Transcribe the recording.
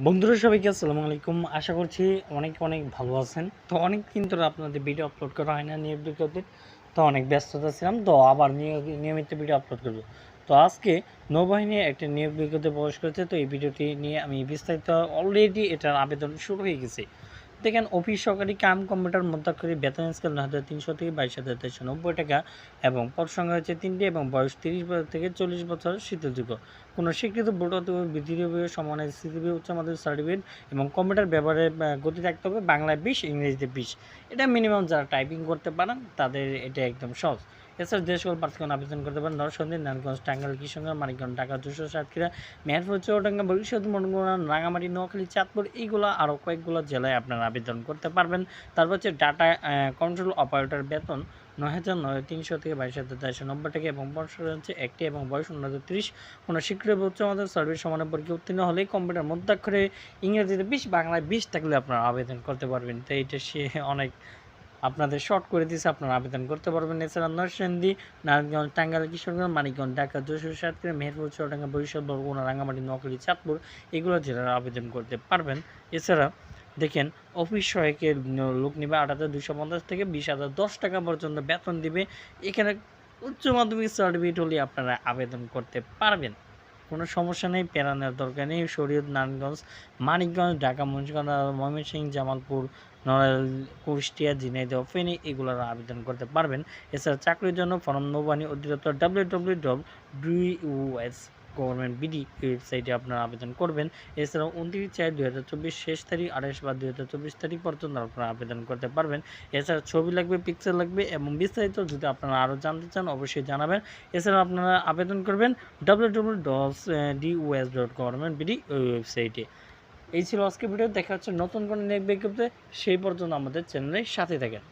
বন্ধুরা সবাইকে আসসালামু আলাইকুম। আশা করছি অনেক অনেক ভালো আছেন। তো অনেক দিন ধরে আপনাদের ভিডিও আপলোড করা হয় না নিয়মিত বিজ্ঞপ্তি, তো অনেক ব্যস্ততা ছিলাম, তো আবার নিয়মিত ভিডিও আপলোড করব। তো আজকে নৌবাহিনী একটা নিয়োগ বিজ্ঞপ্তি প্রকাশ করেছে, তো এই ভিডিওটি নিয়ে আমি বিস্তারিত অলরেডি এটার আবেদন শুরু হয়ে গেছে। দেখেন, অফিস সহকারী কাম কম্পিউটার মধ্যাক্ষরী বেতন স্কেল 9,300 থেকে 22,390 টাকা এবং পদ সংখ্যা হচ্ছে 3টি এবং বয়স 30 বছর থেকে 40 বছর শীতলযোগ্য। কোনো স্বীকৃত বোর্ড অথবা বিধিবীয় সমানের স্থিতিবীয় উচ্চ মাধ্যমিক সার্টিফিকেট এবং কম্পিউটার ব্যবহারে গতি থাকতে হবে বাংলায় 20, ইংরেজিতে 20। এটা মিনিমাম যারা টাইপিং করতে পারেন তাদের এটা একদম সহজ। এছাড়া যে সকল প্রার্থীগণ আবেদন করতে পারেন: নরসিংদী, নারায়ণগঞ্জ, টাঙ্গাইল, কিশোরগঞ্জ, মানিকগঞ্জ, ঢাকা, যশোর, সাতক্ষীরা, মেহেরপুর, চুয়াডাঙ্গা, বরিশাল, মনগড়া, রাঙামাটি, নোয়াখালী, চাঁদপুর, এইগুলো আরও কয়েকগুলো জেলায় আপনারা আবেদন করতে পারবেন। তারপর হচ্ছে ডাটা কন্ট্রোল অপারেটর বেতন 9,300 থেকে 22,490 টাকা এবং বয়স হচ্ছে 1টি এবং বয়স 30। কোনো স্বীকৃত উচ্চ মাধ্যমিক সার্ভিস সমানের পরীক্ষা উত্তীর্ণ হলেই কম্পিউটার মধ্যাক্ষরে ইংরেজিতে 20, বাংলায় 20 থাকলে আপনারা আবেদন করতে পারবেন। তো এইটা সে অনেক আপনাদের শর্ট করে দিয়েছে, আপনারা আবেদন করতে পারবেন। এছাড়া নরসিংদী, নারায়ণগঞ্জ, টাঙ্গাইল, কিশোরগঞ্জ, মানিকগঞ্জ, ঢাকা, যশোর, সাতক্ষীরা, মেহেরপুর, চুয়াডাঙ্গা, বরিশাল, বরগুনা, রাঙামাটি, নোয়াখালী, চাঁদপুর, এগুলো জেলারা আবেদন করতে পারবেন। এছাড়া দেখেন, অফিস সহায়কের লোক নেবে 8,250 থেকে 20,010 টাকা পর্যন্ত বেতন দিবে। এখানে উচ্চ মাধ্যমিক সার্টিফিকেট হলে আপনারা আবেদন করতে পারবেন। কোনো সমস্যা নেই, প্যারা নেওয়ার দরকার নেই। শরীয়ত, নারায়ণগঞ্জ, মানিকগঞ্জ, ঢাকা, মুন্সিগঞ্জ, ময়মনসিংহ, জামালপুর, নড়াইল, কুষ্টিয়া, ঝিনাইদহ, ফেনী, এগুলোর আবেদন করতে পারবেন। এছাড়া চাকরির জন্য ফর্ম নৌবাহিনী অধিদপ্তর www.BUS গভর্নমেন্ট বিডি ওয়েবসাইটে আপনারা আবেদন করবেন। এছাড়াও 29/4/2024 শেষ তারিখ, 28/5/2024 তারিখ পর্যন্ত আপনারা আবেদন করতে পারবেন। এছাড়া ছবি লাগবে, পিকচার লাগবে এবং বিস্তারিত যদি আপনারা আরও জানতে চান অবশ্যই জানাবেন। এছাড়া আপনারা আবেদন করবেন www.dus.government.bd ওই ওয়েবসাইটে। এই ছিল আজকের ভিডিও। দেখা হচ্ছে নতুন কোনো নিয়োগ বিজ্ঞপ্তিতে। সেই পর্যন্ত আমাদের চ্যানেলের সাথে থাকেন।